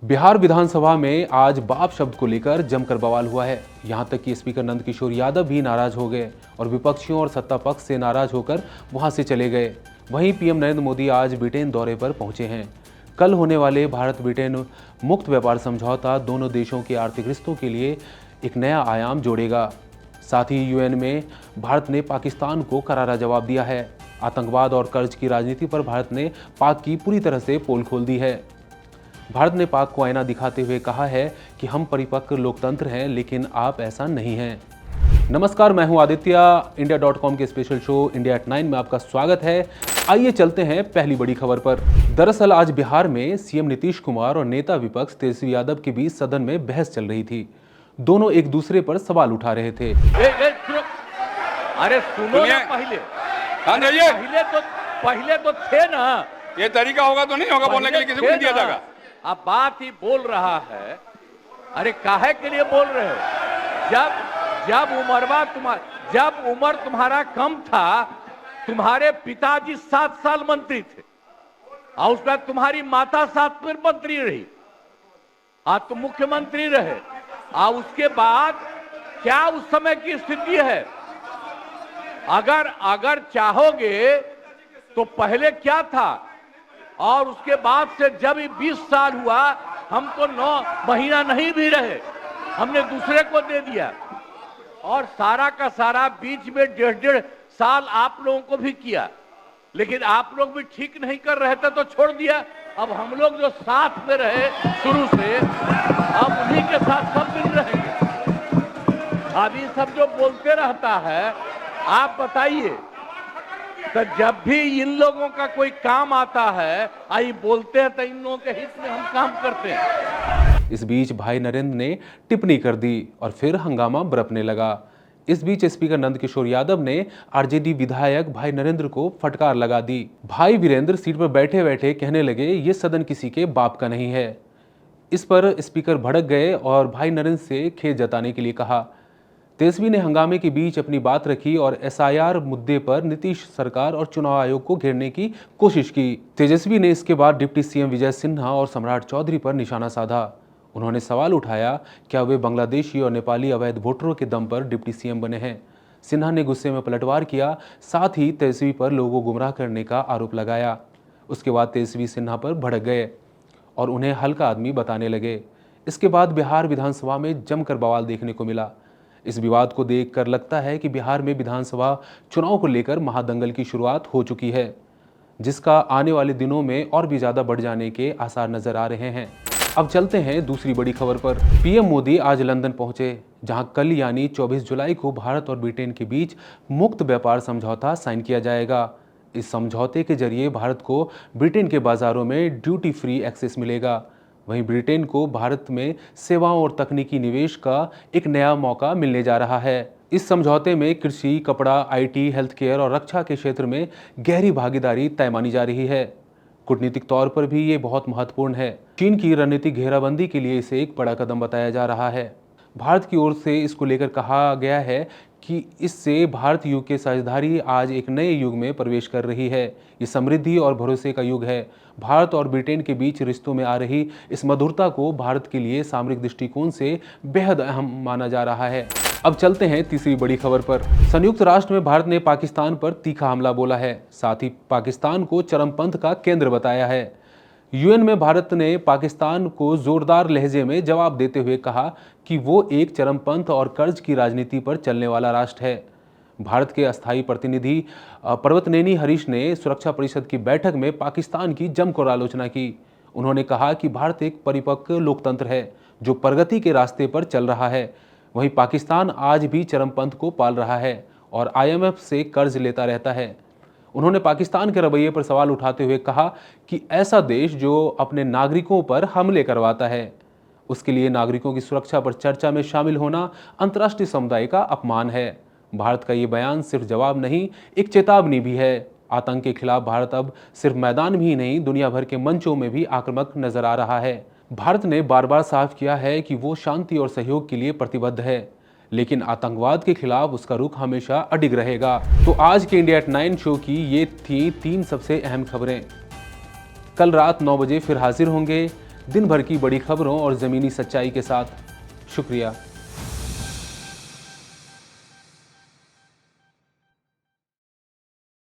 बिहार विधानसभा में आज बाप शब्द को लेकर जमकर बवाल हुआ है। यहां तक कि स्पीकर नंद किशोर यादव भी नाराज हो गए और विपक्षियों और सत्ता पक्ष से नाराज होकर वहां से चले गए। वहीं पीएम नरेंद्र मोदी आज ब्रिटेन दौरे पर पहुंचे हैं। कल होने वाले भारत ब्रिटेन मुक्त व्यापार समझौता दोनों देशों के आर्थिक रिश्तों के लिए एक नया आयाम जोड़ेगा। साथ ही यूएन में भारत ने पाकिस्तान को करारा जवाब दिया है। आतंकवाद और कर्ज की राजनीति पर भारत ने पाक की पूरी तरह से पोल खोल दी है। भारत ने पाक को आईना दिखाते हुए कहा है कि हम परिपक्व लोकतंत्र हैं, लेकिन आप ऐसा नहीं हैं। नमस्कार, मैं हूं आदित्य। इंडिया.com के स्पेशल शो इंडिया एट 9 में आपका स्वागत है। आइए चलते हैं पहली बड़ी खबर पर। दरअसल आज बिहार में सीएम नीतीश कुमार और नेता विपक्ष तेजस्वी यादव के बीच सदन में बहस चल रही थी। दोनों एक दूसरे पर सवाल उठा रहे थे। अरे सुनो ना, पहले तो थे ना। ये तरीका होगा तो नहीं होगा बोलने के लिए, किसी को नहीं दिया जाएगा। अब बात ही बोल रहा है। अरे काहे के लिए बोल रहे हो? जब उम्र तुम्हारा कम था, तुम्हारे पिताजी 7 साल मंत्री थे और उसके बाद तुम्हारी माता 7 फिर मंत्री रही, आज तुम मुख्यमंत्री रहे। और उसके बाद क्या उस समय की स्थिति है? अगर चाहोगे तो पहले क्या था और उसके बाद से जब 20 साल हुआ, हम तो 9 महीना नहीं भी रहे, हमने दूसरे को दे दिया। और सारा का सारा बीच में 1.5 साल आप लोगों को भी किया, लेकिन आप लोग भी ठीक नहीं कर रहे थे तो छोड़ दिया। अब हम लोग जो साथ में रहे शुरू से, अब उन्हीं के साथ सब दिन रहेंगे। अब ये सब जो बोलते रहता है, आप बताइए, तो जब भी इन लोगों का कोई काम आता है, आई बोलते हैं तो इन लोगों के हित में हम काम करते हैं। इस बीच भाई नरेंद्र ने टिप्पणी कर दी और फिर हंगामा बरपने लगा। इस बीच स्पीकर नंद किशोर यादव ने आरजेडी विधायक भाई नरेंद्र को फटकार लगा दी। भाई वीरेंद्र सीट पर बैठे बैठे कहने लगे, ये सदन किसी के बाप का नहीं है। इस पर स्पीकर भड़क गए और भाई नरेंद्र से खेद जताने के लिए कहा। तेजस्वी ने हंगामे के बीच अपनी बात रखी और एसआईआर मुद्दे पर नीतीश सरकार और चुनाव आयोग को घेरने की कोशिश की। तेजस्वी ने इसके बाद डिप्टी सीएम विजय सिन्हा और सम्राट चौधरी पर निशाना साधा। उन्होंने सवाल उठाया, क्या वे बांग्लादेशी और नेपाली अवैध वोटरों के दम पर डिप्टी सीएम बने हैं? सिन्हा ने गुस्से में पलटवार किया, साथ ही तेजस्वी पर लोगों गुमराह करने का आरोप लगाया। उसके बाद तेजस्वी सिन्हा पर भड़क गए और उन्हें हल्का आदमी बताने लगे। इसके बाद बिहार विधानसभा में जमकर बवाल देखने को मिला। इस विवाद को देखकर लगता है कि बिहार में विधानसभा चुनाव को लेकर महादंगल की शुरुआत हो चुकी है, जिसका आने वाले दिनों में और भी ज्यादा बढ़ जाने के आसार नजर आ रहे हैं। अब चलते हैं दूसरी बड़ी खबर पर। पीएम मोदी आज लंदन पहुंचे, जहां कल यानी 24 जुलाई को भारत और ब्रिटेन के बीच मुक्त व्यापार समझौता साइन किया जाएगा। इस समझौते के जरिए भारत को ब्रिटेन के बाजारों में ड्यूटी फ्री एक्सेस मिलेगा। वहीं ब्रिटेन को भारत में सेवाओं और तकनीकी निवेश का एक नया मौका मिलने जा रहा है। इस समझौते में कृषि, कपड़ा, आईटी, हेल्थ केयर और रक्षा के क्षेत्र में गहरी भागीदारी तय मानी जा रही है। कूटनीतिक तौर पर भी ये बहुत महत्वपूर्ण है। चीन की रणनीतिक घेराबंदी के लिए इसे एक बड़ा कदम बताया जा रहा है। भारत की ओर से इसको लेकर कहा गया है कि इससे भारत युग के साझेदारी आज एक नए युग में प्रवेश कर रही है। ये समृद्धि और भरोसे का युग है। भारत और ब्रिटेन के बीच रिश्तों में आ रही इस मधुरता को भारत के लिए सामरिक दृष्टिकोण से बेहद अहम माना जा रहा है। अब चलते हैं तीसरी बड़ी खबर पर। संयुक्त राष्ट्र में भारत ने पाकिस्तान पर तीखा हमला बोला है, साथ ही पाकिस्तान को चरमपंथ का केंद्र बताया है। यूएन में भारत ने पाकिस्तान को जोरदार लहजे में जवाब देते हुए कहा कि वो एक चरमपंथ और कर्ज की राजनीति पर चलने वाला राष्ट्र है। भारत के अस्थायी प्रतिनिधि पर्वतनेनी हरीश ने सुरक्षा परिषद की बैठक में पाकिस्तान की जमकर आलोचना की। उन्होंने कहा कि भारत एक परिपक्व लोकतंत्र है जो प्रगति के रास्ते पर चल रहा है। वहीं पाकिस्तान आज भी चरमपंथ को पाल रहा है और आईएमएफ से कर्ज लेता रहता है। उन्होंने पाकिस्तान के रवैये पर सवाल उठाते हुए कहा कि ऐसा देश जो अपने नागरिकों पर हमले करवाता है, उसके लिए नागरिकों की सुरक्षा पर चर्चा में शामिल होना अंतर्राष्ट्रीय समुदाय का अपमान है। भारत का ये बयान सिर्फ जवाब नहीं, एक चेतावनी भी है। आतंक के खिलाफ भारत अब सिर्फ मैदान में ही नहीं, दुनिया भर के मंचों में भी आक्रामक नजर आ रहा है। भारत ने बार बार साफ किया है कि वो शांति और सहयोग के लिए प्रतिबद्ध है, लेकिन आतंकवाद के खिलाफ उसका रुख हमेशा अडिग रहेगा। तो आज के इंडिया एट 9 शो की ये थी 3 सबसे अहम खबरें। कल रात 9 बजे फिर हाजिर होंगे दिन भर की बड़ी खबरों और ज़मीनी सच्चाई के साथ। शुक्रिया।